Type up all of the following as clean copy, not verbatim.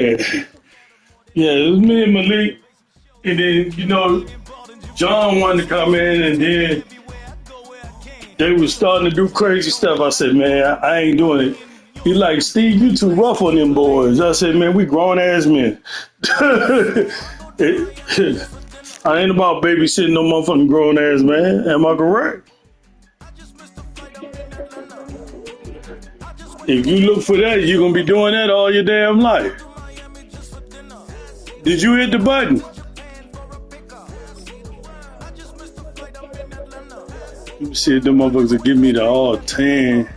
Yeah, it was me and Malik. And then, John wanted to come in and then they was starting to do crazy stuff. I said, man, I ain't doing it. He like, Steve, you too rough on them boys. I said, man, we grown ass men. I ain't about babysitting no motherfucking grown ass man. Am I correct? If you look for that, you're gonna be doing that all your damn life. Did you hit the button? Let me see if them motherfuckers will give me the all tan.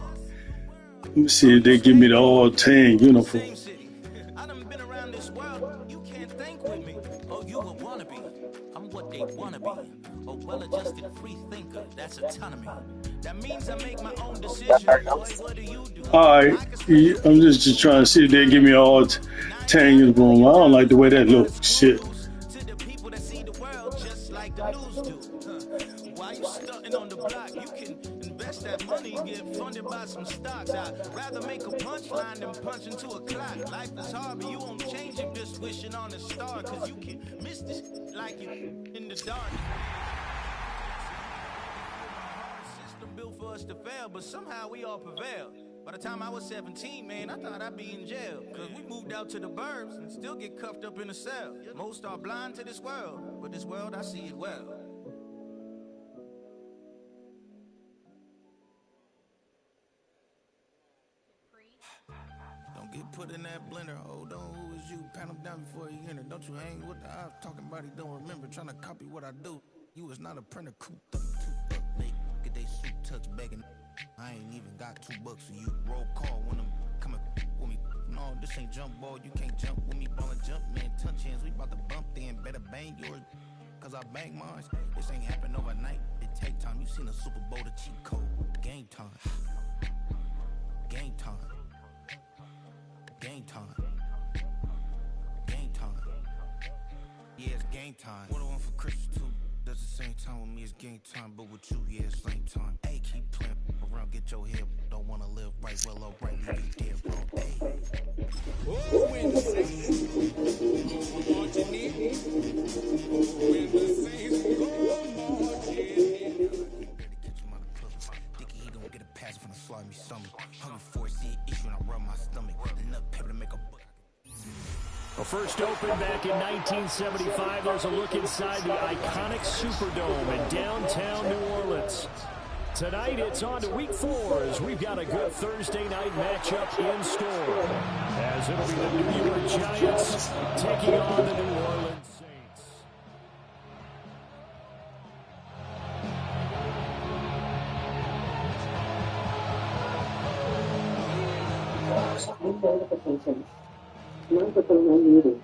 Let me see if they give me the all tan uniform. All right, I'm just trying to see if they give me an all tan uniform. I don't like the way that looks. Shit. Why you stunting on the block? You can invest that money, get funded by some stocks. I'd rather make a punchline than punch into a clock. Life is hard, but you won't change it just wishing on a star. Cause you can miss this like you in the dark. System built for us to fail, but somehow we all prevailed. By the time I was 17, man, I thought I'd be in jail. Cause we moved out to the burbs and still get cuffed up in a cell. Most are blind to this world, but this world, I see it well. Get put in that blender. Hold on, who is you? Pat him down before you enter. Don't you hang with the ops talking about he don't remember. Trying to copy what I do. You was not a printer. Cooped up, tooped up, Nate. Get they suit touch begging. I ain't even got $2 for you. Roll call when I'm coming with me. No, this ain't jump ball. You can't jump with me. Ballin' jump, man. Touch hands. We about to bump then. Better bang yours. Cause I bang mine. This ain't happen overnight. It take time. You seen a Super Bowl, the cheat code. Game time. Game time. Game time. Game time. Yeah, it's game time. What I want for Christmas too. Does the same time with me, it's game time. But with you, yeah, it's same time. Hey, keep playing around, get your head. Don't wanna live right, well, alright, leave you dead wrong. Hey. Oh, when the saints go marching in. When the saints go marching in. Dickie, he gon' get a pass from the slimy stomach. Hungry for it, see an issue and I rub my stomach. Enough paper to make a book. Well, first opened back in 1975. There's a look inside the iconic Superdome in downtown New Orleans. Tonight, it's on to week 4 as we've got a good Thursday night matchup in store. As it'll be the New York Giants taking on the New Orleans Saints. Notifications. Microphone unmuted.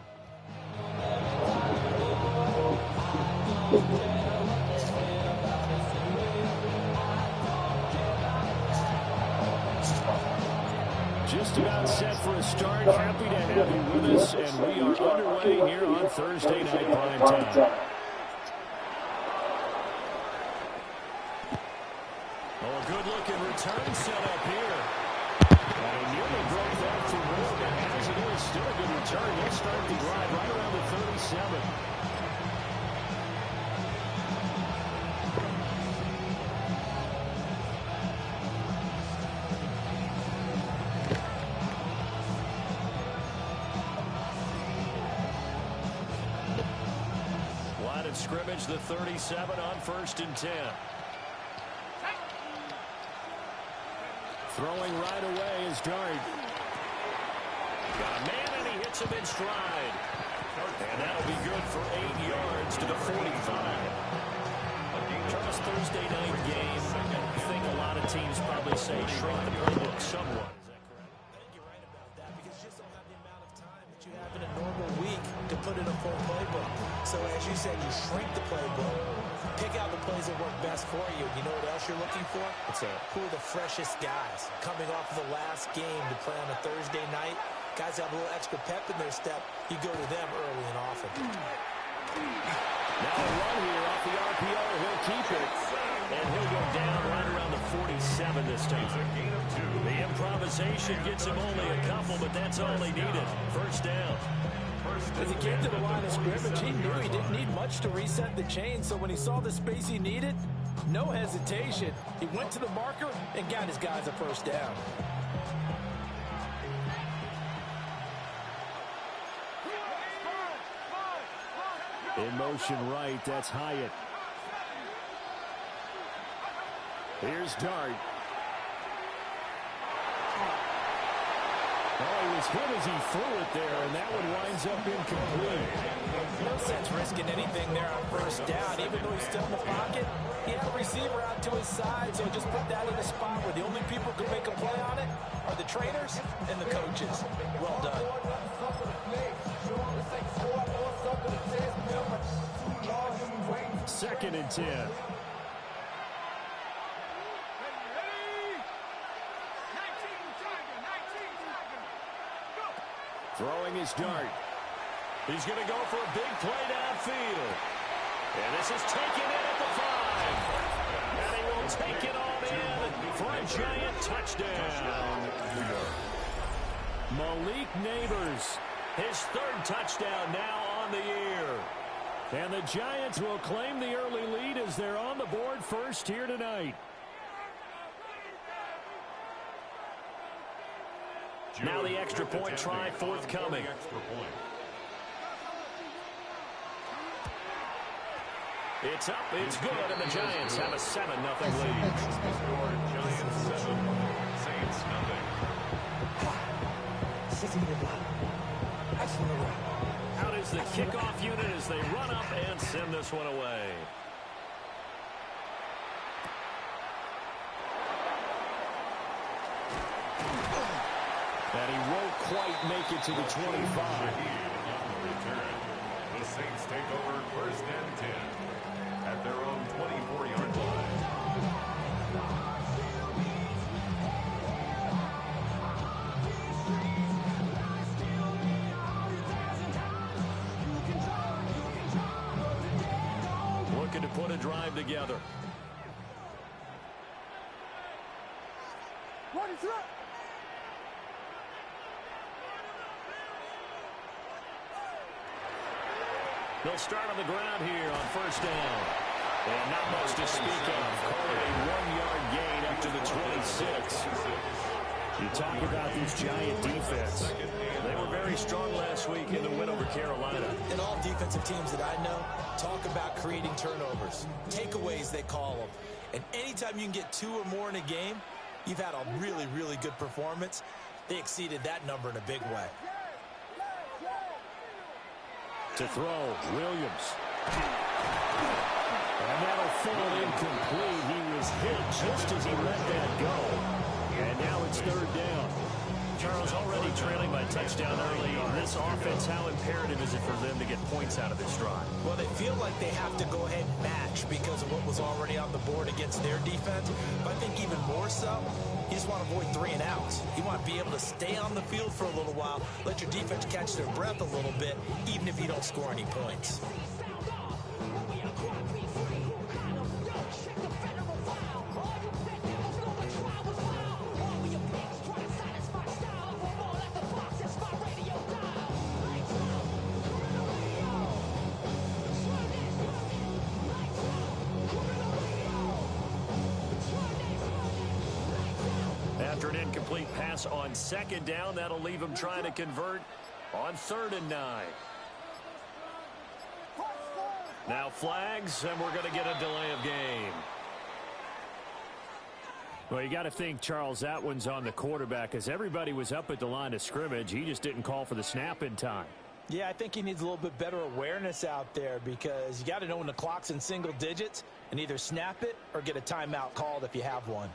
Just about set for a start. Happy to have you with us, and we are underway here on Thursday Night Prime Time. Oh, a good-looking return set up here. And he nearly broke that for room, and as it is, still a good return. He'll start the drive right around the 37. Line of scrimmage, the 37 on 1st and 10. Throwing right away is Dart. Got a man, and he hits him in stride. And that'll be good for 8 yards to the 45. First Thursday night game. I think a lot of teams probably say shrink the playbook somewhat. Is that correct? I think you're right about that because you just don't have the amount of time that you have in a normal week to put in a full playbook. So as you said, you shrink the playbook. Pick out the plays that work best for you. You know what else you're looking for? What's that? Who are the freshest guys coming off of the last game to play on a Thursday night? Guys have a little extra pep in their step. You go to them early and often. Now a run here off the RPO. He'll keep it. And he'll go down right around the 47 this time. The improvisation gets him only a couple, but that's all he needed. First down. As he came to the line of scrimmage, he knew he didn't need much to reset the chain. So when he saw the space he needed, no hesitation. He went to the marker and got his guys a first down. In motion right, that's Hyatt. Here's Dart. Oh, he was hit as he threw it there, and that one winds up incomplete. No sense risking anything there on first down. Even though he's still in the pocket, he had a receiver out to his side, so just put that in a spot where the only people who can make a play on it are the trainers and the coaches. Well done. Second and 10. Throwing his Dart. He's going to go for a big play downfield. And this is taken in at the 5. And he will take it on in for a giant touchdown. Malik Neighbors, his third touchdown now on the year. And the Giants will claim the early lead as they're on the board first here tonight. Now the extra point try forthcoming. It's up, it's good, and the Giants have a 7-0 lead. Giants 7, Saints nothing. Out is the kickoff unit as they run up and send this one away. And he won't quite make it to the 25. The Saints take over first and 10 at their own 24-yard line. Looking to put a drive together. What is up? They'll start on the ground here on first down. And not much to speak of. Call it a 1-yard gain up to the 26. You talk about this Giant defense. They were very strong last week in the win over Carolina. And all defensive teams that I know talk about creating turnovers. Takeaways, they call them. And anytime you can get 2 or more in a game, you've had a really, really good performance. They exceeded that number in a big way. To throw, Williams. And that'll fall incomplete. He was hit just as he let that go. And now it's third down. Charles, already trailing by touchdown early on this offense, how imperative is it for them to get points out of this drive? Well, they feel like they have to go ahead and match because of what was already on the board against their defense. But I think even more so, you just want to avoid 3 and outs. You want to be able to stay on the field for a little while, let your defense catch their breath a little bit, even if you don't score any points. After an incomplete pass on second down, that'll leave him trying to convert on 3rd and 9. Now flags, and we're going to get a delay of game. Well, you got to think, Charles, that one's on the quarterback as everybody was up at the line of scrimmage. He just didn't call for the snap in time. Yeah, I think he needs a little bit better awareness out there because you got to know when the clock's in single digits and either snap it or get a timeout called if you have one.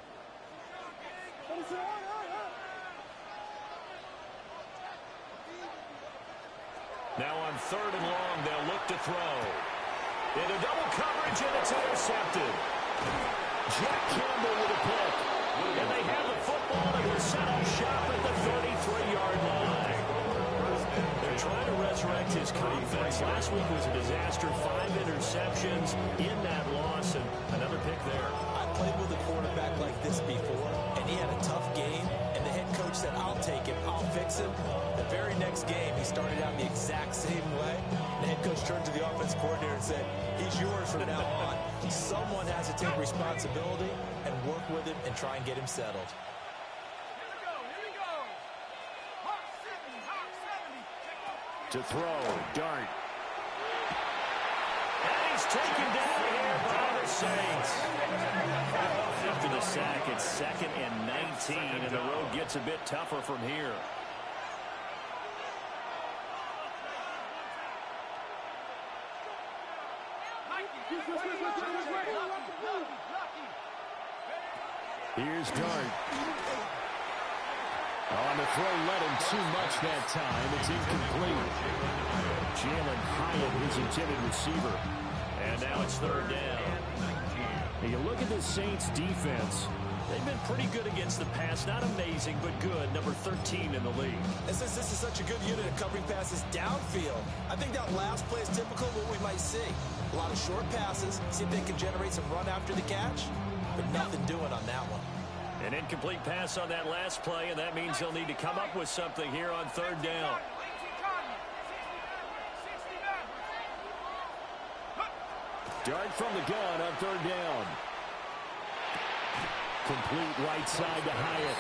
Now on 3rd and long, they'll look to throw. Into double coverage, and it's intercepted. Jack Campbell with a pick. And they have the football and will set up shop at the 33-yard line. They're trying to rest resurrect his confidence. Last week was a disaster. 5 interceptions in that loss, and another pick there. I played with a quarterback like this before, and he had a tough game, and the head coach said, I'll take him, I'll fix him. The very next game, he started out the exact same way. The head coach turned to the offense coordinator and said, he's yours from now on. Someone has to take responsibility and work with him and try and get him settled. To throw, Dart. And he's taken down here by the Saints. After the sack, it's 2nd and 19, and the road gets a bit tougher from here. Here's Dart. On the throw, led him too much that time. It's incomplete. Jalen Hyatt, his intended receiver. And now it's 3rd down. And you look at the Saints' defense. They've been pretty good against the pass. Not amazing, but good. Number 13 in the league. And since this is such a good unit of covering passes downfield, I think that last play is typical of what we might see. A lot of short passes. See if they can generate some run after the catch. But nothing doing on that one. An incomplete pass on that last play, and that means they'll need to come up with something here on 3rd down. Dart from the gun on 3rd down. Complete right side to Hyatt.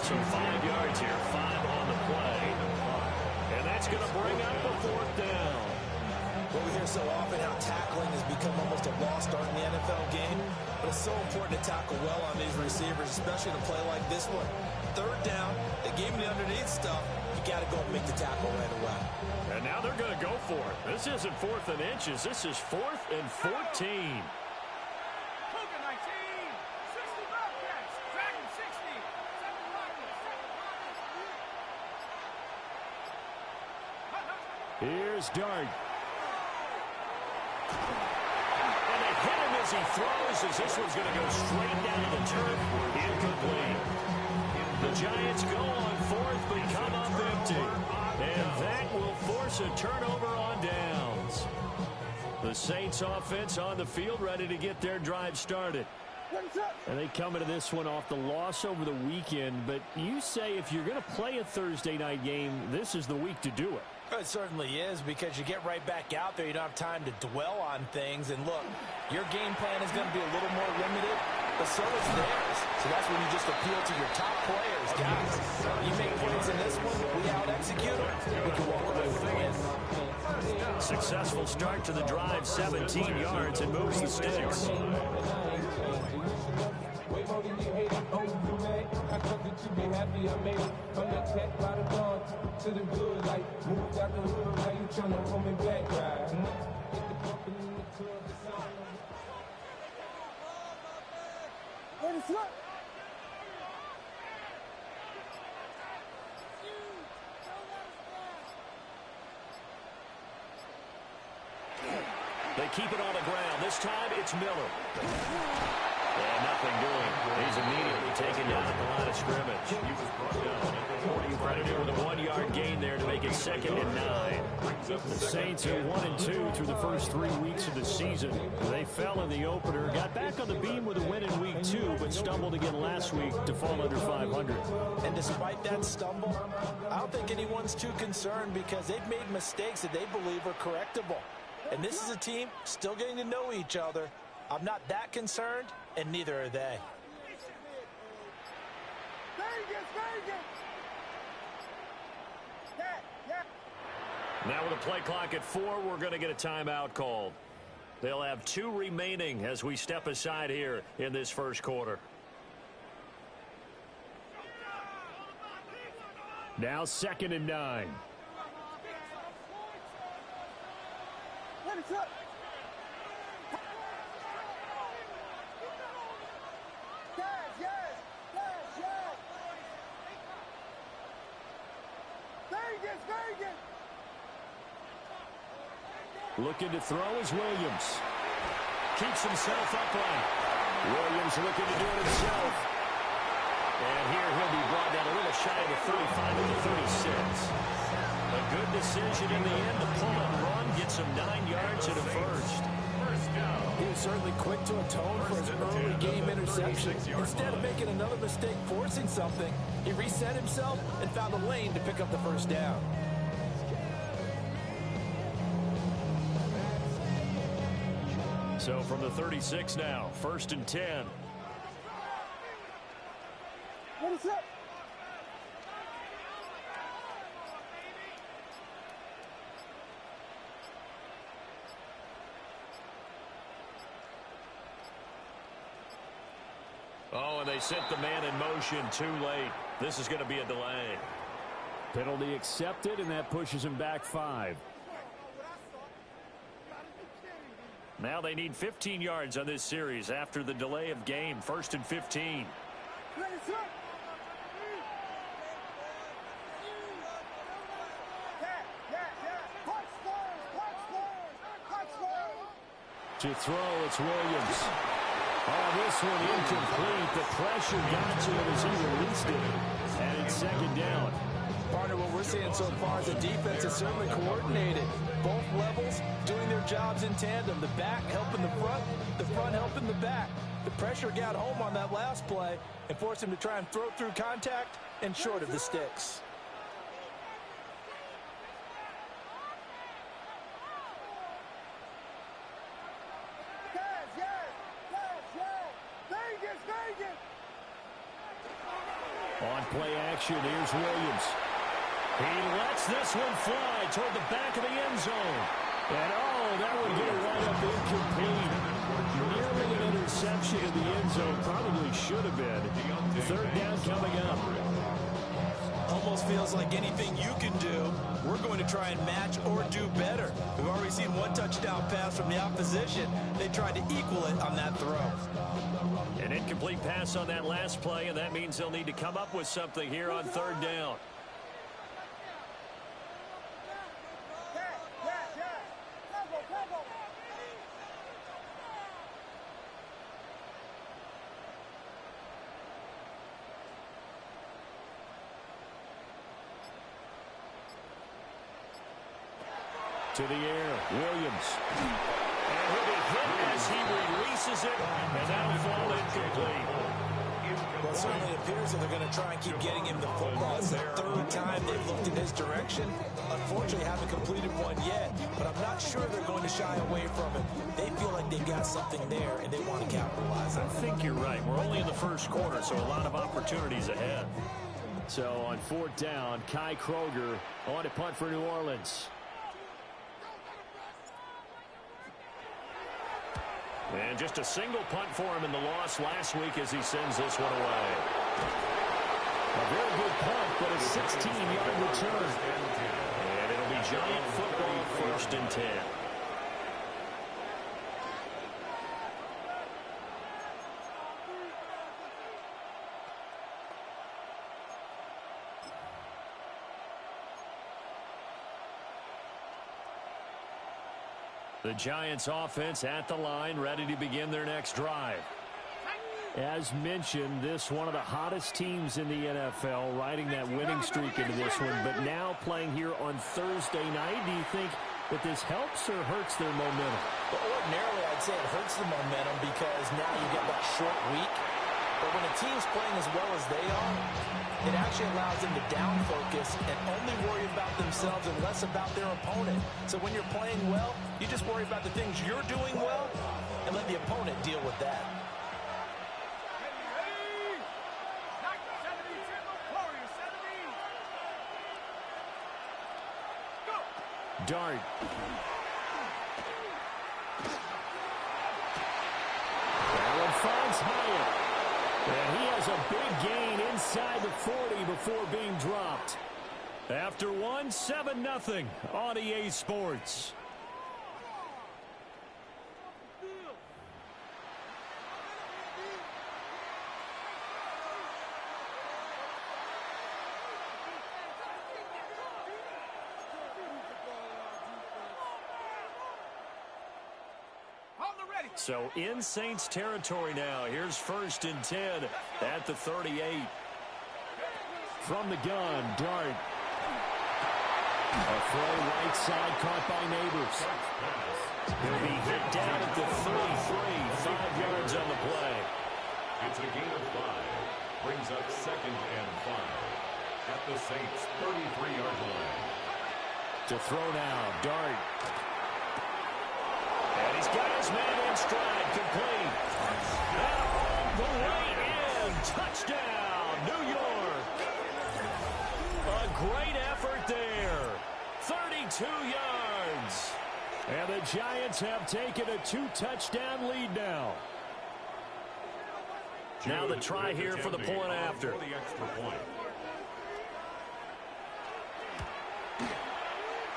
So 5 yards here, 5 on the play. And that's going to bring up a 4th down. Well, we hear so often how tackling has become almost a lost art in the NFL game. But it's so important to tackle well on these receivers, especially in a play like this one. 3rd down, they gave him the underneath stuff. You got to go and make the tackle right away. And now they're going to go for it. This isn't 4th and inches. This is 4th and 14. Here's Dart. And they hit him as he throws, as this one's going to go straight down to the turf. Incomplete. The Giants go on 4th, but come up empty. And that will force a turnover on downs. The Saints offense on the field, ready to get their drive started. And they come into this one off the loss over the weekend. But you say if you're going to play a Thursday night game, this is the week to do it. It certainly is, because you get right back out there. You don't have time to dwell on things. And look, your game plan is going to be a little more limited, but so is theirs. So that's when you just appeal to your top players. Guys, you make plays in this one, we out-execute them, we can walk away with a win. Successful start to the drive, 17 yards, and moves the sticks. They keep it on the ground. This time it's Miller. And nothing doing. He's immediately taken down at the line of scrimmage. He was brought down. Credited with a 1-yard gain there to make it 2nd and 9. The Saints are 1-2 through the first 3 weeks of the season. They fell in the opener, got back on the beam with a win in week 2, but stumbled again last week to fall under 500. And despite that stumble, I don't think anyone's too concerned, because they've made mistakes that they believe are correctable. And this is a team still getting to know each other. I'm not that concerned, and neither are they. Now with a play clock at 4, we're going to get a timeout called. They'll have 2 remaining as we step aside here in this first quarter. Now 2nd and 9. Looking to throw is Williams. Keeps himself upright. Williams looking to do it himself. And here he'll be brought down they're a little shy of the 35 at the 36. A good decision in the end to pull and run, get some 9 yards and a first. He was certainly quick to atone for his early game interception. Instead of making another mistake forcing something, he reset himself and found a lane to pick up the first down. So from the 36 now, 1st and 10. What is up? Oh, and they sent the man in motion too late. This is going to be a delay. Penalty accepted, and that pushes him back 5. Now they need 15 yards on this series after the delay of game. 1st and 15. To throw, it's Williams. Oh, this one incomplete. The pressure got to him as he released it. And it's 2nd down. Partner, what we're seeing so far is the defense is certainly coordinated. Both levels doing their jobs in tandem. The back helping the front helping the back. The pressure got home on that last play and forced him to try and throw through contact and short of the sticks. On play action, here's Williams. He lets this one fly toward the back of the end zone. And oh, that would get right up incomplete. Nearly an interception in the end zone. Probably should have been. 3rd down coming up. Almost feels like anything you can do, we're going to try and match or do better. We've already seen one touchdown pass from the opposition. They tried to equal it on that throw. An incomplete pass on that last play, and that means they'll need to come up with something here on 3rd down. To the air, Williams. And he'll be hit as he releases it, and that'll fall incomplete. Well, it certainly appears that they're going to try and keep getting him the football. It's the 3rd time they've looked in his direction. Unfortunately, haven't completed one yet, but I'm not sure they're going to shy away from it. They feel like they've got something there, and they want to capitalize on it. I think you're right. We're only in the 1st quarter, so a lot of opportunities ahead. So on 4th down, Kai Kroger on to punt for New Orleans. And just a single punt for him in the loss last week as he sends this one away. A very good punt, but a 16-yard return. And it'll be Giant football, 1st and 10. The Giants offense at the line, ready to begin their next drive. As mentioned, this one of the hottest teams in the NFL, riding that winning streak into this one, but now playing here on Thursday night. Do you think that this helps or hurts their momentum? Well, ordinarily, I'd say it hurts the momentum because now you get that short week. But when a team's playing as well as they are, it actually allows them to down focus and only worry about themselves and less about their opponent. So when you're playing well, you just worry about the things you're doing well and let the opponent deal with that. Dart. That one finds Hyatt. And he has a big gain inside the 40 before being dropped. After one, 7-0 on EA Sports. So in Saints territory now. Here's 1st and 10 at the 38. From the gun, Dart. A throw right side caught by Neighbors. He'll be hit down at the 33, 5 yards on the play. It's a gain of 5. Brings up 2nd and 5 at the Saints' 33-yard line. To throw now, Dart. And he's got his man in stride, complete. And all the way in, touchdown, New York. A great effort there, 32 yards. And the Giants have taken a 2-touchdown lead now. Now the try here for the point after. For the extra point.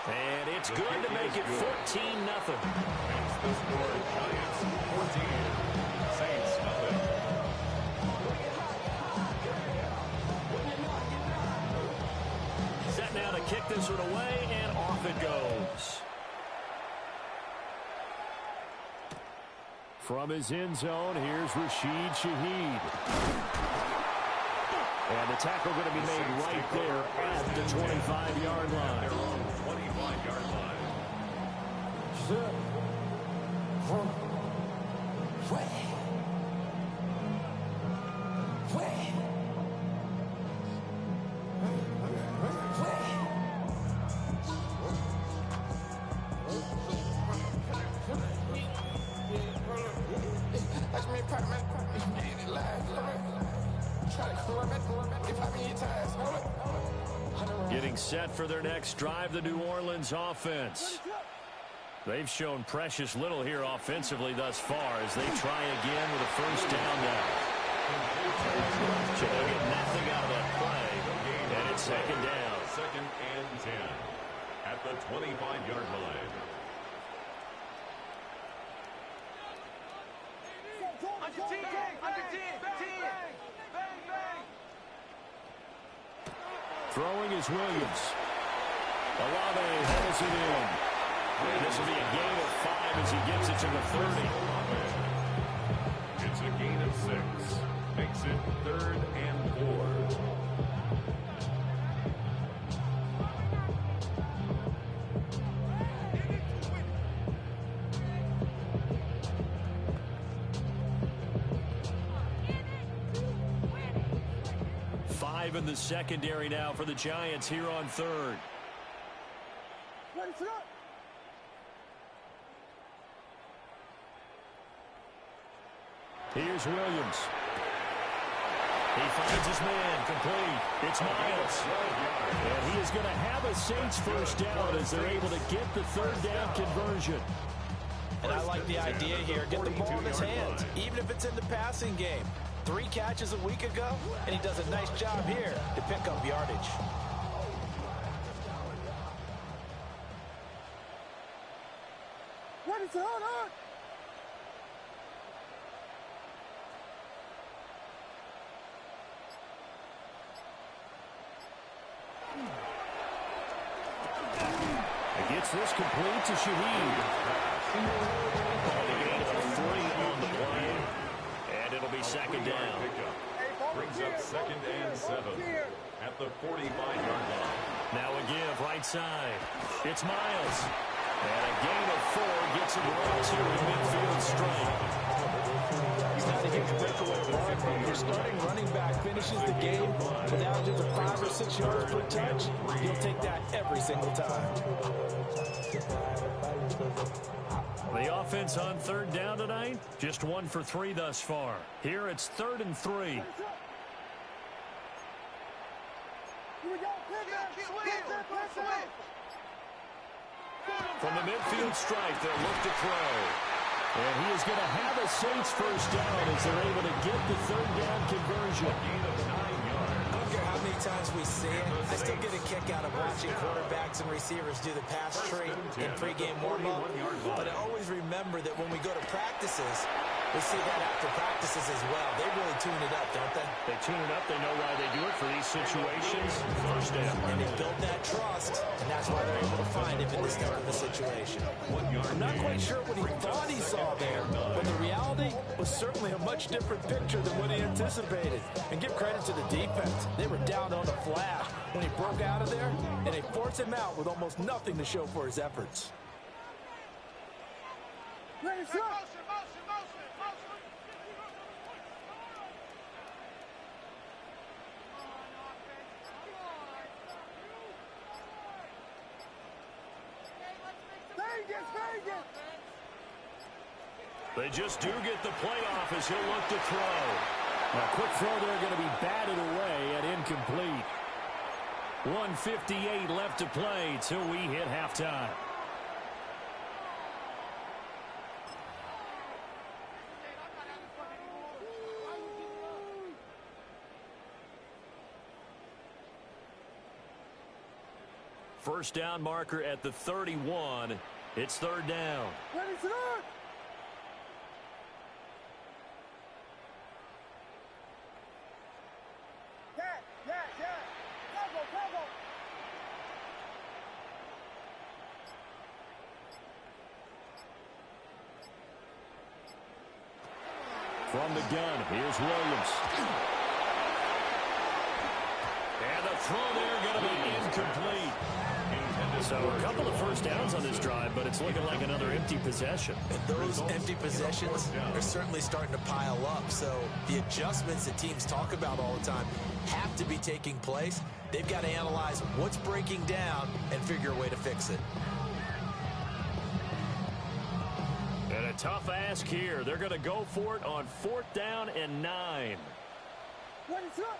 And it's good to make it 14-0. Makes the score Giants 14, Saints nothing. Set now to kick this one away, and off it goes. From his end zone, here's Rashid Shaheed. And the tackle going to be made right there at the 25-yard line. Their own 25-yard line. Getting set for their next drive, the New Orleans offense. They've shown precious little here offensively thus far as they try again with a first down now. So they'll get nothing out of that play, and it's 2nd down. 2nd and 10 at the 25-yard line. Throwing is Williams. Olave holds it in. And this will be a gain of 5 as he gets it to the 30. It's a gain of 6. Makes it 3rd and 4. In the secondary now for the Giants here on 3rd. Here's Williams. He finds his man, complete. It's Miles. And he is going to have a Saints first down as they're able to get the 3rd down conversion. And I like the idea here. Get the ball in his hands, even if it's in the passing game. 3 catches a week ago, and he does a nice job here to pick up yardage. What is going on? He gets this complete to Shaheed. Called a gain of 3 on the play. And it'll be 2nd down. Brings up 2nd and 7 at the 45-yard line. Now a give right side. It's Miles. And a gain of 4 gets him right to the midfield straight. He's not a huge breakaway run, but your starting running back finishes the game with averages of 5 or 6 yards per touch. He'll take that every single time. The offense on 3rd down tonight, just 1 for 3 thus far. Here it's 3rd and 3. From the midfield stripe, they'll look to throw. And he is going to have a Saints first down as they're able to get the 3rd down conversion. I don't care how many times we see it, I still get a kick out of watching quarterbacks and receivers do the pass tree in pregame warm-up. But I always remember that when we go to practices, We see that after practices as well. They really tune it up, don't they? They tune it up. They know why they do it for these situations. First down. And they build that trust, and that's why they're able to find him in this type of a situation. I'm not quite sure what he thought he saw there, but the reality was certainly a much different picture than what he anticipated. And give credit to the defense. They were down on the flash when he broke out of there, and they forced him out with almost nothing to show for his efforts. They just do get the playoff as he'll look to throw. A quick throw there going to be batted away and incomplete. 1:58 left to play till we hit halftime. First down marker at the 31. It's third down. From the gun, here's Williams. And the throw there going to be incomplete. So a couple of first downs on this drive, but it's looking like another empty possession. And those empty possessions are certainly starting to pile up. So the adjustments that teams talk about all the time have to be taking place. They've got to analyze what's breaking down and figure a way to fix it. And a tough ask here. They're going to go for it on 4th down and 9. What is up?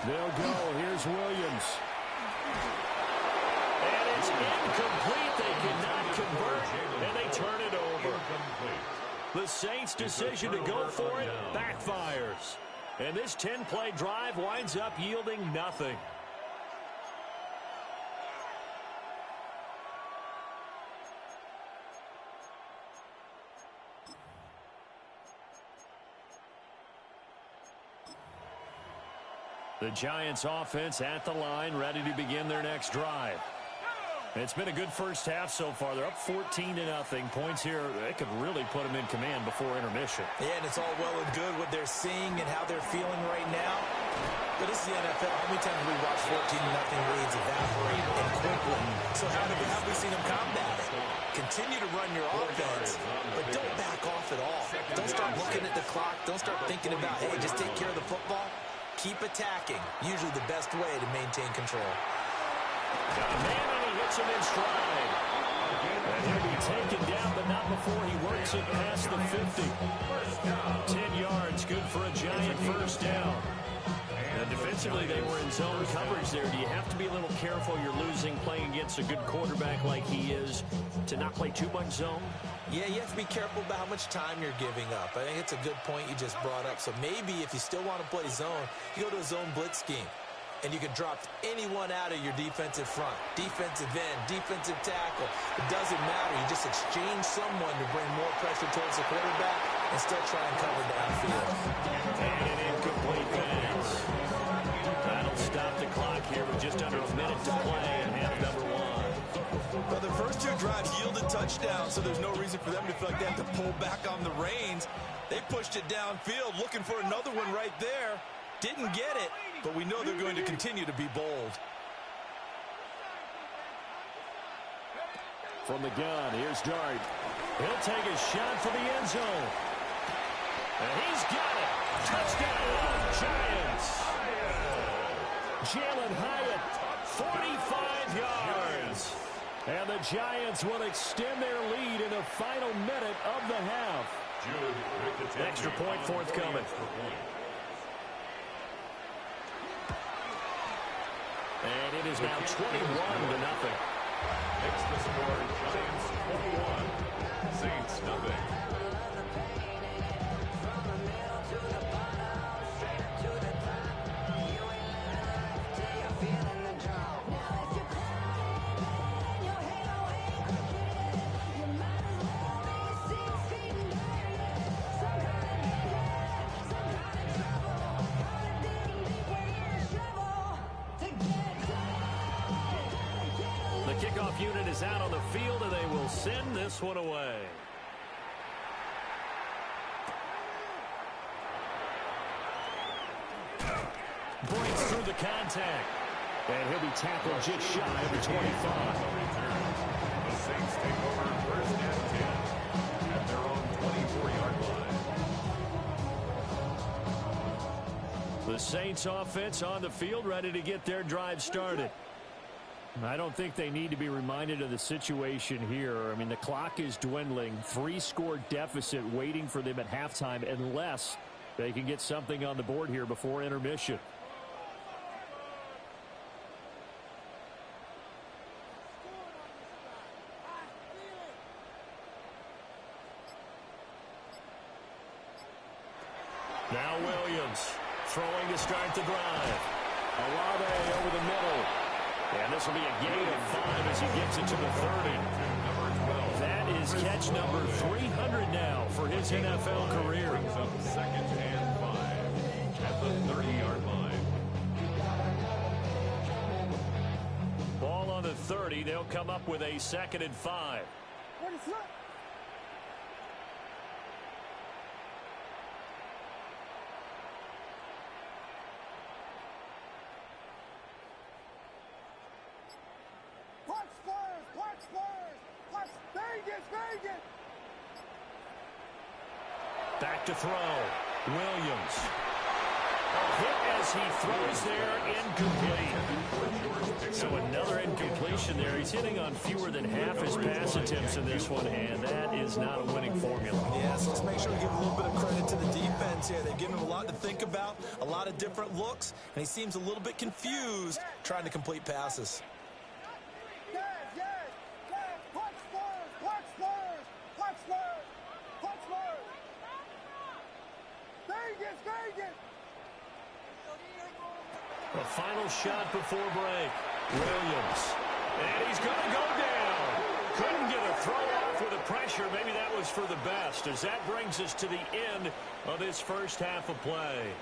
They'll go. Here's Williams. And it's incomplete. They cannot convert, and they turn it over. The Saints' decision to go for it backfires. And this 10-play drive winds up yielding nothing. The Giants offense at the line, ready to begin their next drive. It's been a good first half so far. They're up 14-0. Points here, they could really put them in command before intermission. Yeah, and it's all well and good what they're seeing and how they're feeling right now. But this is the NFL. How many times have we watched 14-0 leads evaporate and quickly? So how have we seen them combat it? Continue to run your offense, but don't back off at all. Don't start looking at the clock. Don't start thinking about, hey, just take care of the football. Keep attacking. Usually the best way to maintain control. Got a man and he hits him in stride. And he'll be taken down, but not before he works it past the 50. 10 yards, good for a Giant first down. And defensively, they were in zone coverage there. Do you have to be a little careful? You're losing playing against a good quarterback like he is to not play too much zone? Yeah, you have to be careful about how much time you're giving up. I think it's a good point you just brought up. So maybe if you still want to play zone, you go to a zone blitz scheme. And you can drop anyone out of your defensive front. Defensive end, defensive tackle. It doesn't matter. You just exchange someone to bring more pressure towards the quarterback and still try and cover downfield. And an incomplete pass. That'll stop the clock here with just under a minute to play in half number 1. Well, the first 2 drives yielded touchdowns, so there's no reason for them to feel like they have to pull back on the reins. They pushed it downfield, looking for another one right there. Didn't get it, but we know they're going to continue to be bold. From the gun, here's Dart. He'll take a shot for the end zone. And he's got it. Touchdown, Giants. Jalen Hyatt, 45 yards. And the Giants will extend their lead in the final minute of the half. Extra point forthcoming. And it is now 21-0. Makes the score Giants 21, Saints nothing. The kickoff unit is out on the field, and they will send this one away. Breaks through the contact. And he'll be tackled just shy of the 25. The Saints take over first and 10 at their own 24-yard line. The Saints offense on the field, ready to get their drive started. I don't think they need to be reminded of the situation here. I mean, the clock is dwindling. 3-score deficit waiting for them at halftime unless they can get something on the board here before intermission. Now Williams throwing to start the drive. Olave over the middle. And this will be a gain of 5 as he gets it to the 30. That is catch number 300 now for his NFL career. Brings up second and 5 at the 30-yard line. Ball on the 30. They'll come up with a 2nd and 5. Back to throw. Williams. Hit as he throws there, incomplete. So another incompletion there. He's hitting on fewer than half his pass attempts in this one, and that is not a winning formula. Yes, let's make sure we give a little bit of credit to the defense here. They've given him a lot to think about, a lot of different looks, and he seems a little bit confused trying to complete passes. The final shot before break. Williams. And he's going to go down. Couldn't get a throw off with the pressure. Maybe that was for the best, as that brings us to the end of this first half of play.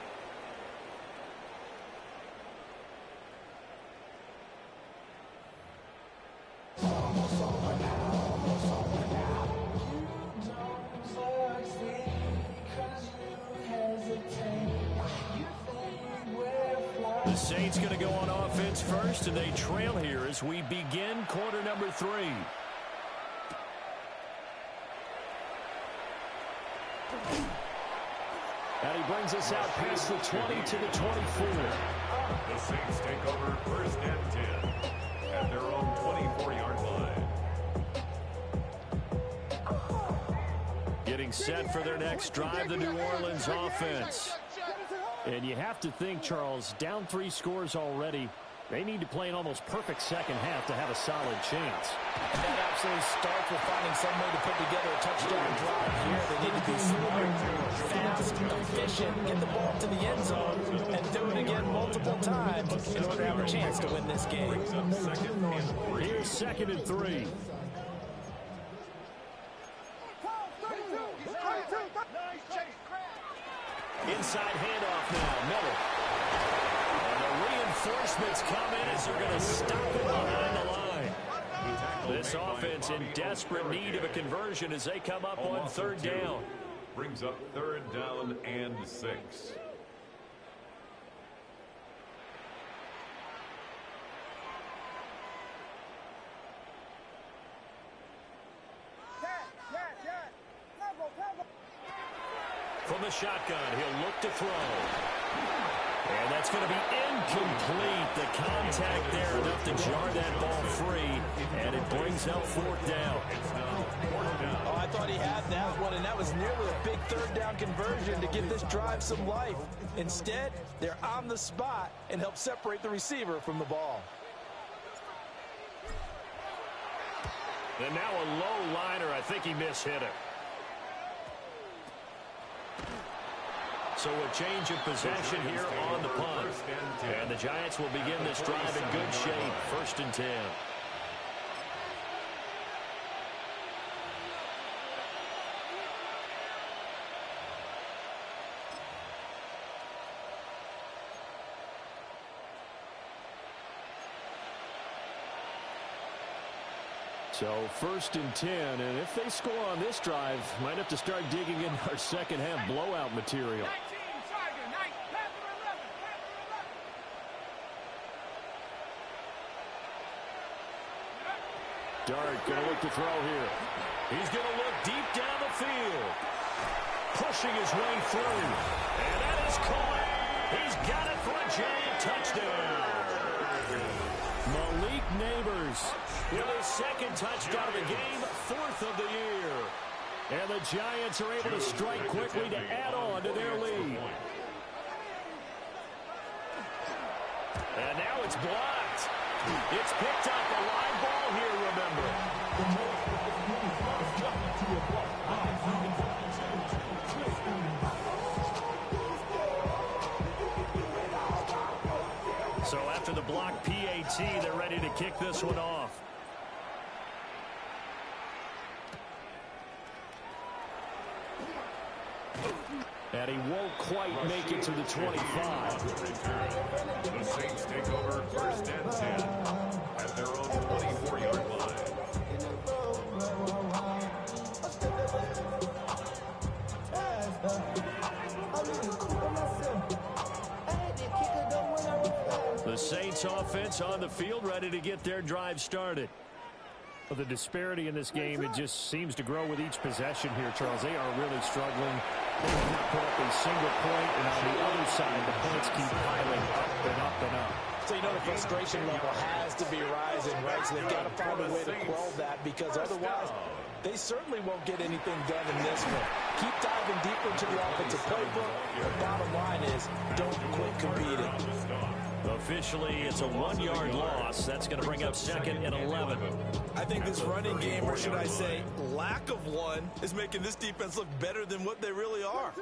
The Saints going to go on offense first, and they trail here as we begin quarter number 3. And he brings us out past the 20 to the 24. The Saints take over first and 10 at their own 24-yard line. Getting set for their next drive, the New Orleans offense. And you have to think, Charles, down 3 scores already. They need to play an almost perfect second half to have a solid chance. And that absolutely starts with finding some way to put together a touchdown drive here. They need to be smart, fast, efficient, get the ball to the end zone, and do it again multiple times in order to have a chance to win this game. Here's 2nd and 3. Inside handoff now, Miller. And the reinforcements come in as they're going to stop it behind the line. This offense in desperate need of a conversion as they come up on 3rd down. Brings up 3rd down and 6. From the shotgun, he'll look to throw. And that's going to be incomplete. The contact there enough to jar that ball free. And it brings up 4th down. Oh, I thought he had that one, and that was nearly a big 3rd down conversion to give this drive some life. Instead, they're on the spot and help separate the receiver from the ball. And now a low liner. I think he mishit it. So a change of possession here on the punt. And the Giants will begin this drive in good shape. 1st and 10. So 1st and 10, and if they score on this drive, might have to start digging in our second half blowout material. Dart going to look to throw here. He's going to look deep down the field. Pushing his way through. And that is caught. He's got it for a Giant touchdown. Malik Neighbors with his 2nd touchdown of the game, 4th of the year. And the Giants are able to strike quickly to add on to their lead. And now it's blocked. It's picked up, a live ball here, remember. So after the block PAT, they're ready to kick this one off. And he won't quite make it to the 25. The Saints take over 1st and 10 at their own 24-yard line. The Saints offense on the field, ready to get their drive started. Well, the disparity in this game, it just seems to grow with each possession here, Charles. They are really struggling. They have not put up a single point, and on the other side, the points keep piling up and up and up. So you know the frustration level has to be rising, right? So they've got to find a way to quell that, because otherwise they certainly won't get anything done in this one. Keep diving deeper into the offensive playbook. The bottom line is don't quit competing. Officially, it's a 1-yard loss. That's going to bring up 2nd and 11. I think this running game, or should I say lack of one, is making this defense look better than what they really are.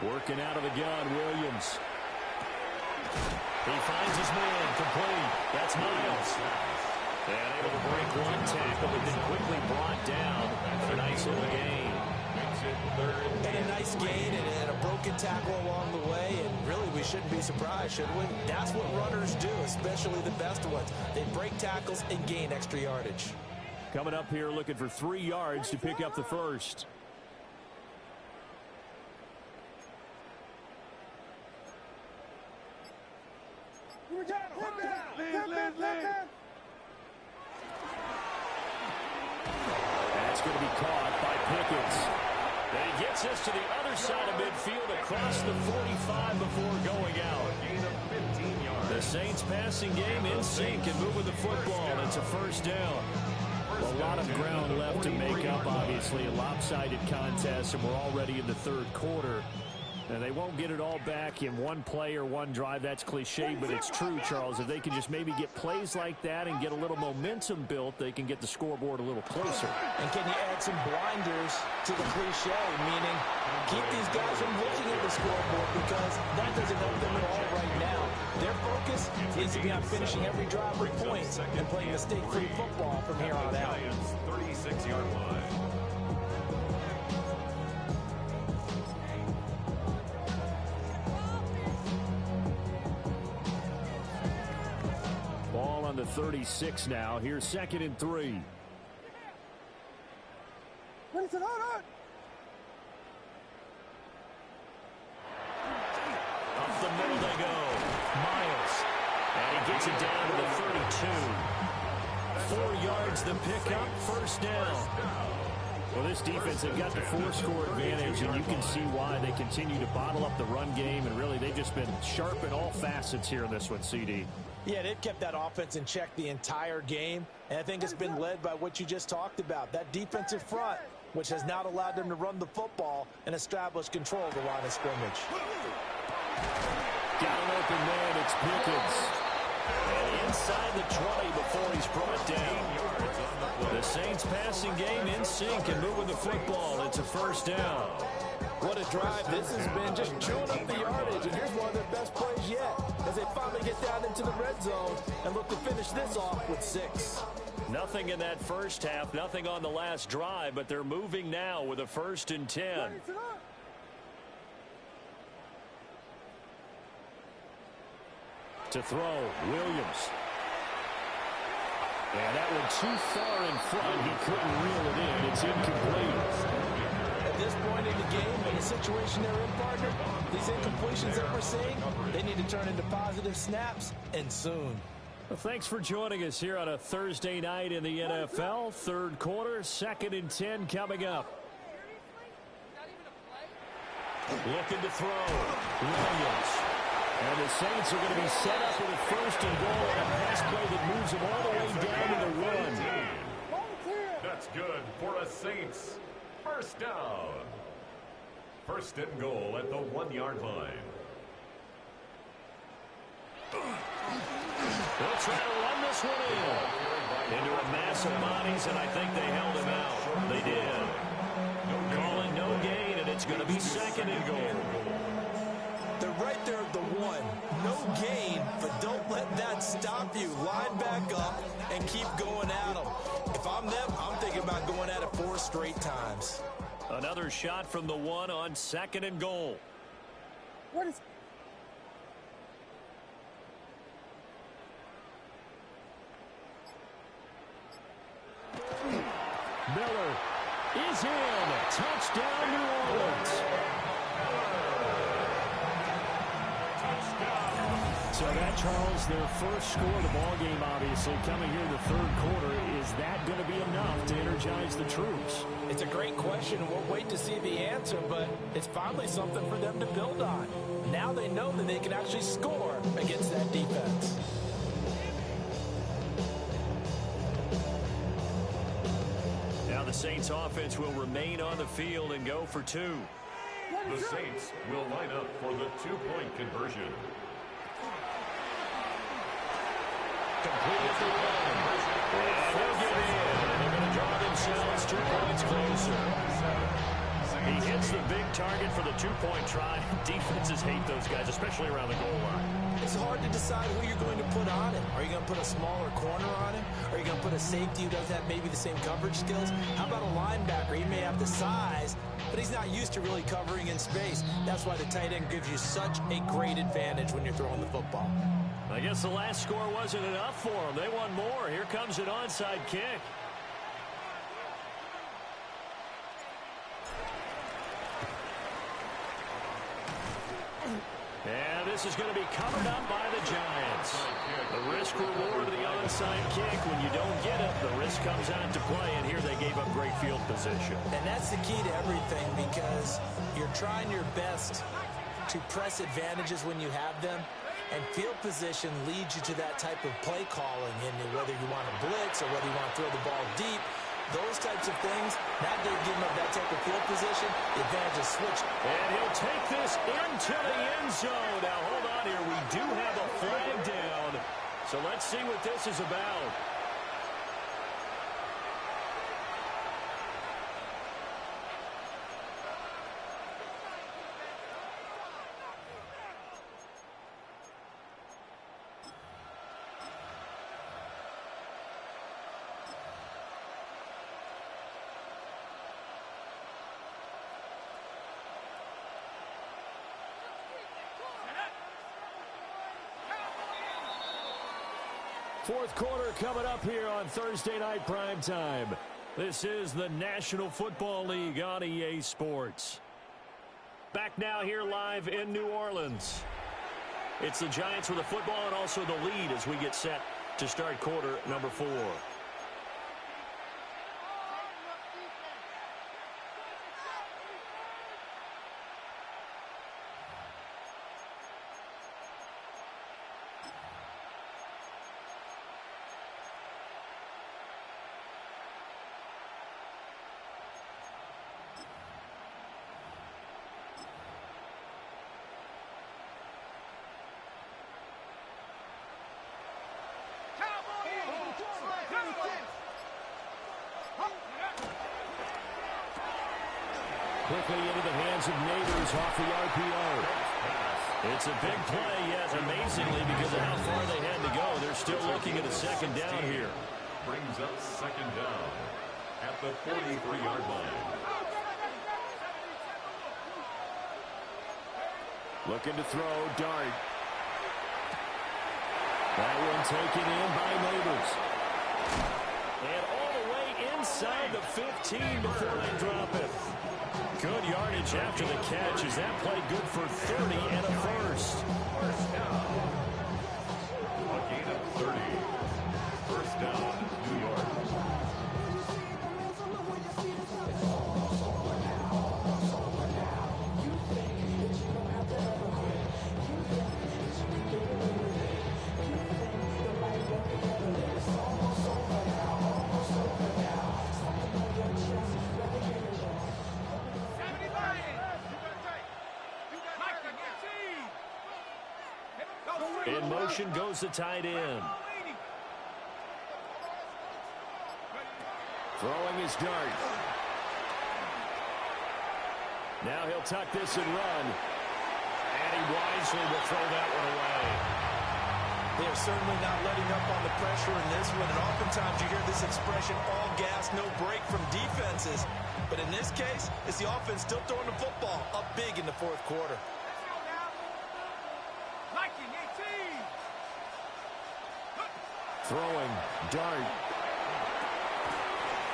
Working out of the gun, Williams. He finds his man, complete. That's Miles. And able to break one tackle, but then quickly brought down. A nice little gain. And a nice gain and a broken tackle along the way, and really we shouldn't be surprised, should we? That's what runners do, especially the best ones. They break tackles and gain extra yardage. Coming up here looking for 3 yards to pick up the first. That's going to be caught by Pickens. And he gets us to the other side of midfield across the 45 before going out. The Saints passing game in sync and moving the football. It's a 1st down. Well, a lot of ground left to make up, obviously. A lopsided contest, and we're already in the 3rd quarter. And they won't get it all back in one play or one drive. That's cliche, but it's true, Charles. If they can just maybe get plays like that and get a little momentum built, they can get the scoreboard a little closer. And can you add some blinders to the cliche, meaning keep these guys from looking at the scoreboard, because that doesn't help them at all right now. Their focus needs to be on finishing every drive with points and playing mistake-free football from here on out. 36-yard line. Ball on the 36 now. Here's 2nd and 3. Up the middle they go. Miles. And he gets it down to the 32. 4 yards the pickup. 1st down. Well, this defense, they've got the 4-score advantage, and you can see why they continue to bottle up the run game, and really they've just been sharp in all facets here in this one, CD. Yeah, they've kept that offense in check the entire game, and I think it's been led by what you just talked about, that defensive front, which has not allowed them to run the football and establish control of the line of scrimmage. Got an open man, it's Pickens. And inside the 20 before he's brought down. The Saints passing game in sync and moving the football. It's a first down. What a drive this has been, just chewing up the yardage. And here's one of their best plays yet as they finally get down into the red zone and look to finish this off with 6. Nothing in that first half, nothing on the last drive, but they're moving now with a 1st and 10. To throw, Williams. And that one too far in front. He couldn't reel it in. It's incomplete. At this point in the game, in the situation they're in, partner, these incompletions that we're seeing, they need to turn into positive snaps, and soon. Well, thanks for joining us here on a Thursday night in the NFL. Third quarter, 2nd and 10 coming up. Looking to throw, Williams. And the Saints are going to be set up with a 1st and goal on a pass play that moves them all the way down to the 1. That's good for a Saints. First down. 1st and goal at the 1-yard line. They'll try to run this one in. Into a mass of bodies, and I think they held him out. They did. Calling no gain, and it's going to be 2nd and goal. They're right there at the 1. No gain, but don't let that stop you. Line back up and keep going at them. If I'm them, I'm thinking about going at it 4 straight times. Another shot from the 1 on 2nd and goal. What is... Miller is in. Touchdown, New Orleans. So that, Charles, their first score of the ball game, obviously, coming here in the 3rd quarter. Is that going to be enough to energize the troops? It's a great question, and we'll wait to see the answer, but it's finally something for them to build on. Now they know that they can actually score against that defense. Now the Saints offense will remain on the field and go for 2. The Saints will line up for the 2-point conversion. Complete at the 1. And they'll get in. They're going to draw themselves 2 points closer. He hits the big target for the 2-point try. Defenses hate those guys, especially around the goal line. It's hard to decide who you're going to put on him. Are you going to put a smaller corner on him? Are you going to put a safety who doesn't have maybe the same coverage skills? How about a linebacker? He may have the size, but he's not used to really covering in space. That's why the tight end gives you such a great advantage when you're throwing the football. I guess the last score wasn't enough for them. They want more. Here comes an onside kick. And this is going to be covered up by the Giants. The risk-reward of the onside kick. When you don't get it, the risk comes out to play, and here they gave up great field position. And that's the key to everything, because you're trying your best to press advantages when you have them, and field position leads you to that type of play calling, and whether you want to blitz or whether you want to throw the ball deep, those types of things. Now they've given up that type of field position, the advantage is switched. And he'll take this into the end zone. Now, hold on here. We do have a flag down. So let's see what this is about. Fourth quarter coming up here on Thursday Night Primetime. This is the National Football League on EA Sports. Back now here live in New Orleans. It's the Giants with the football and also the lead as we get set to start quarter number 4. Quickly into the hands of Neighbors off the RPO. It's a big play, yes, amazingly, because of how far they had to go. They're still looking at a second down here. Brings up second down at the 43-yard line. Looking to throw, Dart. That one taken in by Neighbors. And all the way inside the 15 before they drop it. Good yardage after the catch. Is that play good for 30 and a first? First down. A gain of 30. First down, New York. In motion goes the tight end. Throwing his Dart. Now he'll tuck this and run. And he wisely will throw that one away. They are certainly not letting up on the pressure in this one, and oftentimes you hear this expression, all gas, no break from defenses. But in this case, it's the offense still throwing the football up big in the fourth quarter. Throwing, Dart.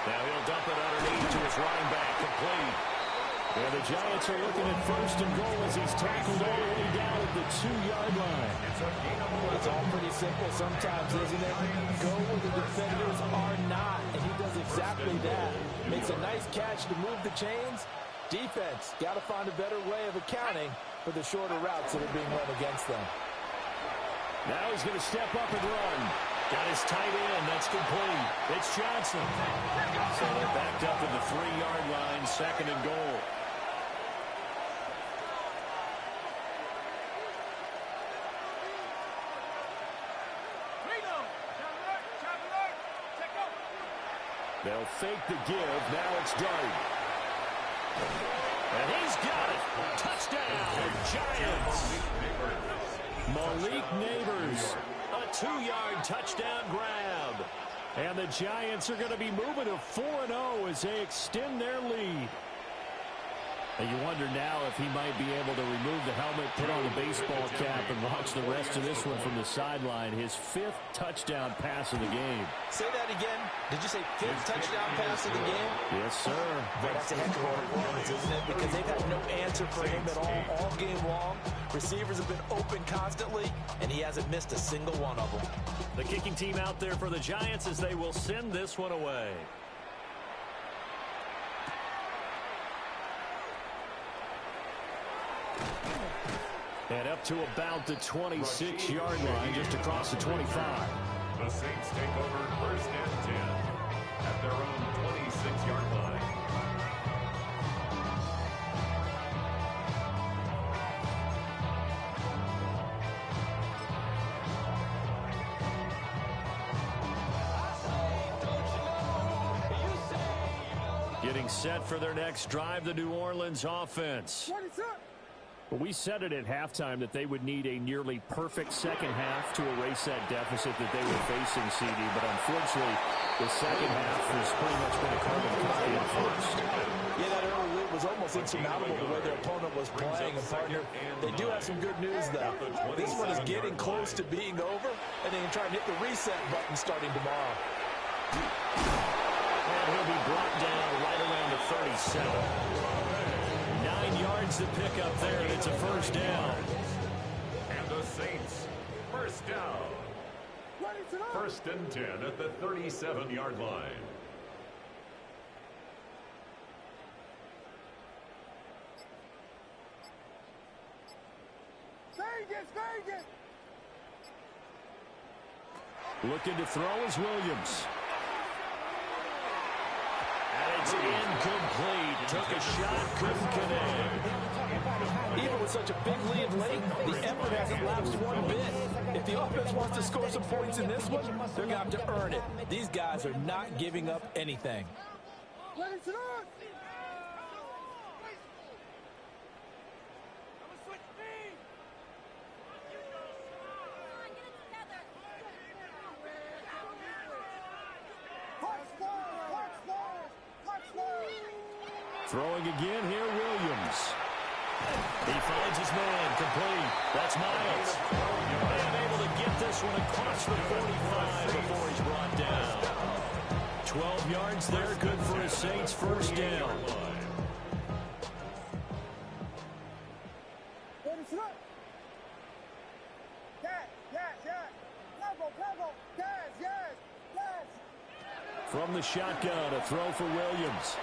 Now he'll dump it underneath to his running back, complete. And the Giants are looking at first and goal as he's tackled all the way down at the 2-yard line. It's all pretty simple sometimes, isn't it? Go where the defenders are not, and he does exactly that. Makes a nice catch to move the chains. Defense, got to find a better way of accounting for the shorter routes that are being run against them. Now he's going to step up and run. Got his tight end. That's complete. It's Johnson. So they're backed up at the 3-yard line, second and goal. They'll fake the give. Now it's Dart. And he's got it. Touchdown, Giants. Malik Neighbors. A 2-yard touchdown grab. And the Giants are going to be moving to 4-0 as they extend their lead. And you wonder now if he might be able to remove the helmet, put on the baseball cap, and watch the rest of this one from the sideline. His 5th touchdown pass of the game. Say that again. Did you say 5th touchdown pass of the game? Yes, sir. Boy, that's a heck of a performance, isn't it? Because they've had no answer for him at all game long. Receivers have been open constantly, and he hasn't missed a single one of them. The kicking team out there for the Giants as they will send this one away. And up to about the 26-yard line, just across the 25. The Saints take over first and 10 at their own 26-yard line. Getting set for their next drive, the New Orleans offense. We said it at halftime that they would need a nearly perfect second half to erase that deficit that they were facing, CD. But unfortunately, the second half has pretty much been a carbon copy of the first. Yeah, that early lead was almost insurmountable the way their opponent was playing. And partner, they do have some good news, though. This one is getting close to being over, and they can try and hit the reset button starting tomorrow. And he'll be brought down right around the 37. 9 yards to pick up there, and it's a first down. And the Saints, first down. First and 10 at the 37-yard line. Vegas! Looking to throw is Williams. And it's incomplete. Took a shot, couldn't connect. Even with such a big lead late, the effort hasn't lapsed one bit. If the offense wants to score some points in this one, they're going to have to earn it. These guys are not giving up anything. Throwing again here, Williams. He finds his man, complete. That's Miles. And able to get this one across the 45 before he's brought down. 12 yards there, good for a Saints first down. From the shotgun, a throw for Williams.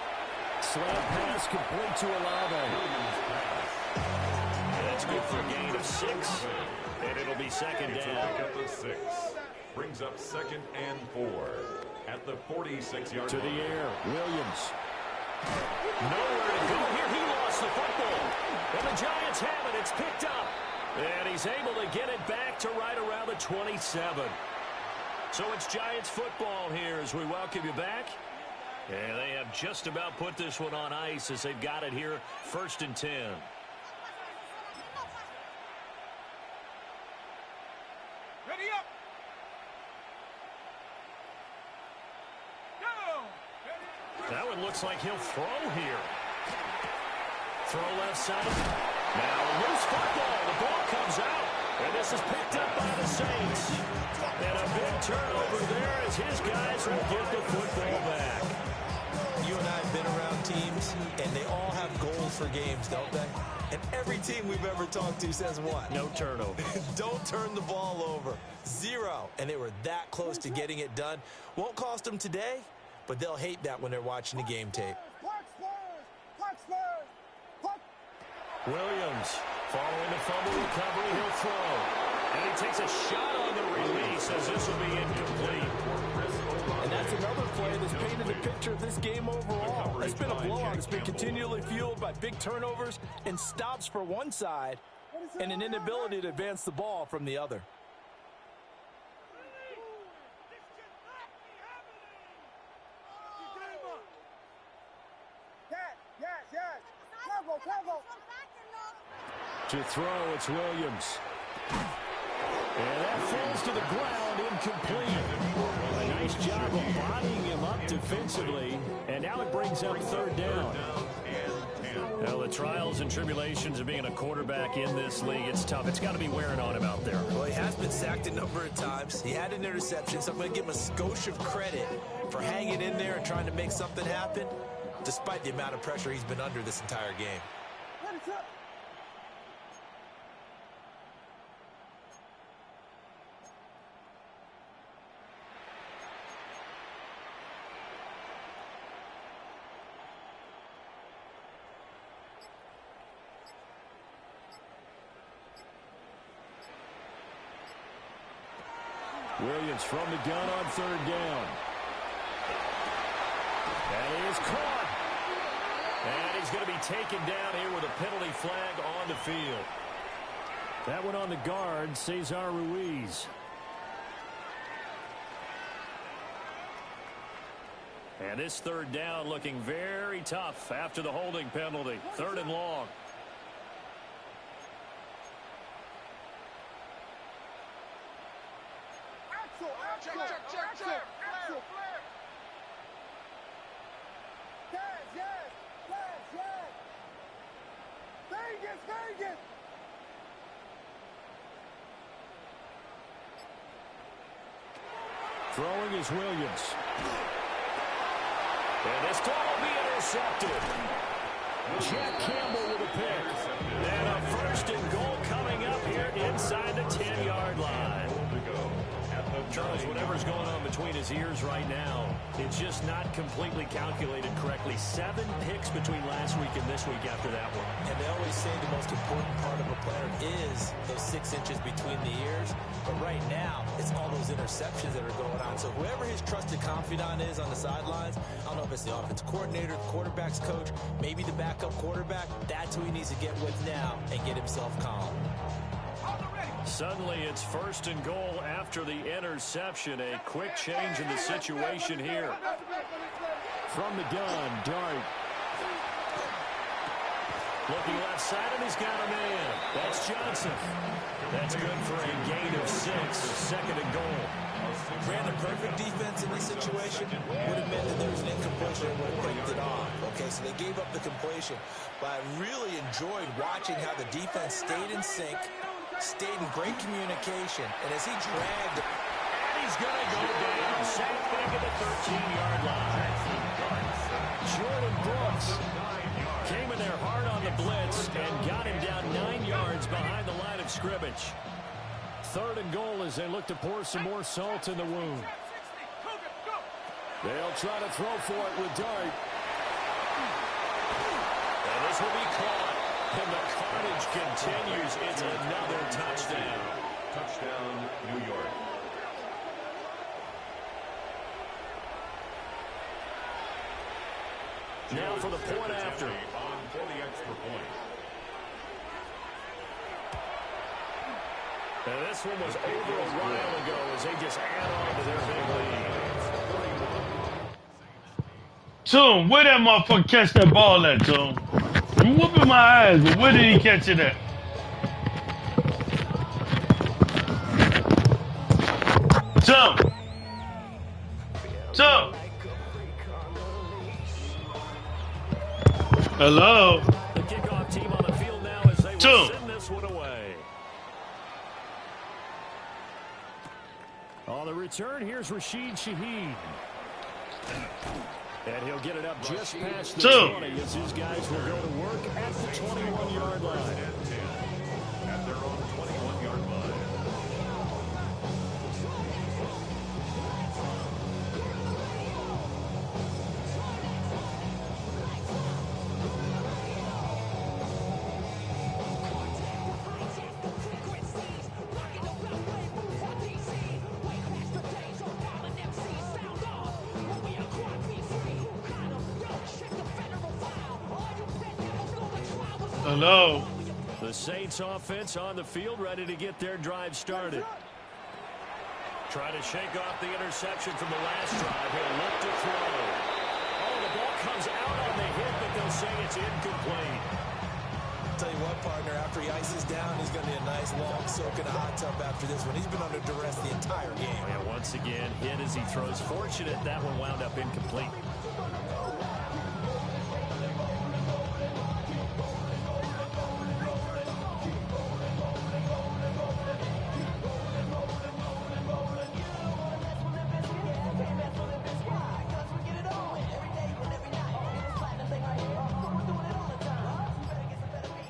Slant pass complete to Olave. That's good for a gain of 6. And it'll be second down. Pick up the 6. Brings up 2nd and 4 at the 46-yard line. To the air, Williams. Nowhere to go here. He lost the football. And the Giants have it. It's picked up. And he's able to get it back to right around the 27. So it's Giants football here as we welcome you back. And they have just about put this one on ice as they've got it here, 1st and 10. Ready up. Go. That one looks like he'll throw here. Throw left side. Now a loose football. The ball comes out. And this is picked up by the Saints. And a big turnover there as his guys will get the football back. You and I have been around teams, and they all have goals for games, don't they? And every team we've ever talked to says what? No turnover. Don't turn the ball over. 0. And they were that close to getting it done. Won't cost them today, but they'll hate that when they're watching the game tape. Williams, following the fumble recovery, he'll throw. And he takes a shot on the release as this will be incomplete. And that's another play that's painted the picture of this game overall. It's been a blowout. It's been continually fueled by big turnovers and stops for one side and an inability to advance the ball from the other. To throw, it's Williams. And that falls to the ground, incomplete. A nice job of bodying him up defensively. And now it brings up 3rd down. Well, the trials and tribulations of being a quarterback in this league, it's tough. It's got to be wearing on him out there. Well, he has been sacked a number of times. He had an interception, so I'm going to give him a skosh of credit for hanging in there and trying to make something happen, despite the amount of pressure he's been under this entire game. Williams from the gun on 3rd down. And he is caught. And he's going to be taken down here with a penalty flag on the field. That one on the guard, Cesar Ruiz. And this 3rd down looking very tough after the holding penalty. 3rd and long. Check. Vegas. Throwing is Williams. And this ball will be intercepted. Jack Campbell with a pick. And a 1st and goal coming up here inside the 10-yard line. Charles, whatever's going on between his ears right now, it's just not completely calculated correctly. 7 picks between last week and this week after that one. And they always say the most important part of a player is those 6 inches between the ears. But right now, it's all those interceptions that are going on. So whoever his trusted confidant is on the sidelines, I don't know if it's the offensive coordinator, the quarterback's coach, maybe the backup quarterback, that's who he needs to get with now and get himself calm. Suddenly, it's 1st and goal after the interception. A quick change in the situation here. From the gun, Dart. Looking left side, and he's got a man. That's Johnson. That's good for a gain of 6, 2nd and goal. ran the perfect defense in this situation, would have meant that there was an incompletion and would have picked it off. Okay, so they gave up the completion. But I really enjoyed watching how the defense stayed in sync, stayed in great communication, and as he dragged... And he's going to go down. Sacked back at the 13-yard line. Jordan Brooks came in there hard on the blitz and got him down 9 yards behind the line of scrimmage. 3rd and goal as they look to pour some more salt in the wound. They'll try to throw for it with Dart. And this will be caught. And the carnage continues. It's another touchdown. Touchdown, New York. Now for the point after. On for the extra point. And this one was over a while ago as they just add on to their big lead. Toom, where that motherfucker catch that ball at, Toom? I'm whooping my eyes, but where did he catch it at? Toom! Toom! Hello? The kickoff team on the field now as they will send this one away. On the return, here's Rashid Shaheed. And he'll get it up just past the 20 as his guys will go to work at the 21-yard line. At their own 21-yard line. Hello. The Saints offense on the field, ready to get their drive started. Try to shake off the interception from the last drive. He'll look to throw. Oh, the ball comes out on the hit, but they'll say it's incomplete. Tell you what, partner, after he ices down, he's going to be a nice long soak in a hot tub after this one. He's been under duress the entire game. And once again, hit as he throws. Fortunate that one wound up incomplete.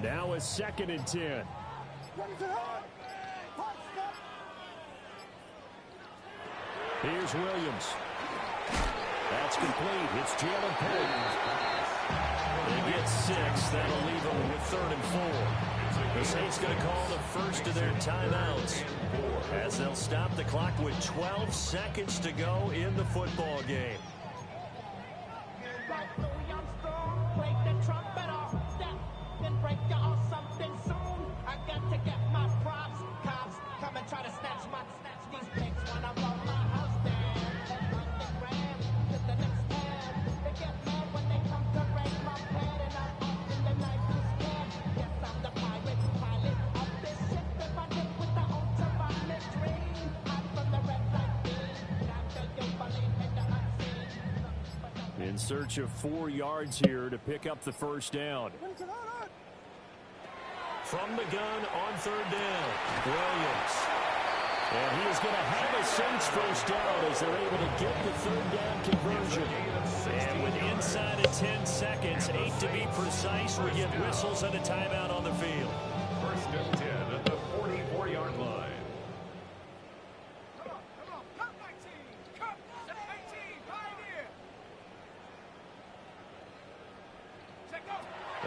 Now a 2nd and 10. Here's Williams. That's complete. It's Jalen Payton. They get 6. That'll leave them with 3rd and 4. The Saints going to call the first of their timeouts as they'll stop the clock with 12 seconds to go in the football game. In search of 4 yards here to pick up the first down. From the gun on 3rd down, Williams. And he is going to have a Saints first down as they're able to get the 3rd down conversion. And with inside of 10 seconds, 8 to be precise, we get whistles and a timeout on the field. 1st and 10 at the 44-yard line.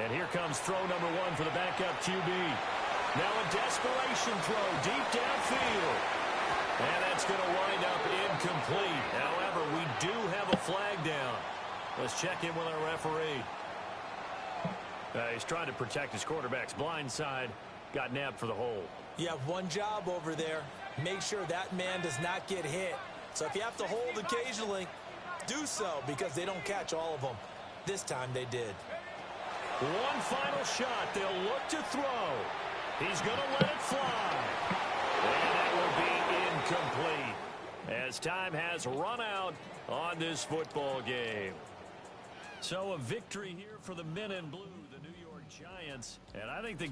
And here comes throw number 1 for the backup QB. Now a desperation throw deep downfield. And that's going to wind up incomplete. However, we do have a flag down. Let's check in with our referee. He's trying to protect his quarterback's blind side. Got nabbed for the hold. You have one job over there. Make sure that man does not get hit. So if you have to hold occasionally, do so because they don't catch all of them. This time they did. One final shot. They'll look to throw. He's going to let it fly. And that will be incomplete. as time has run out on this football game. So a victory here for the men in blue, the New York Giants. And I think the game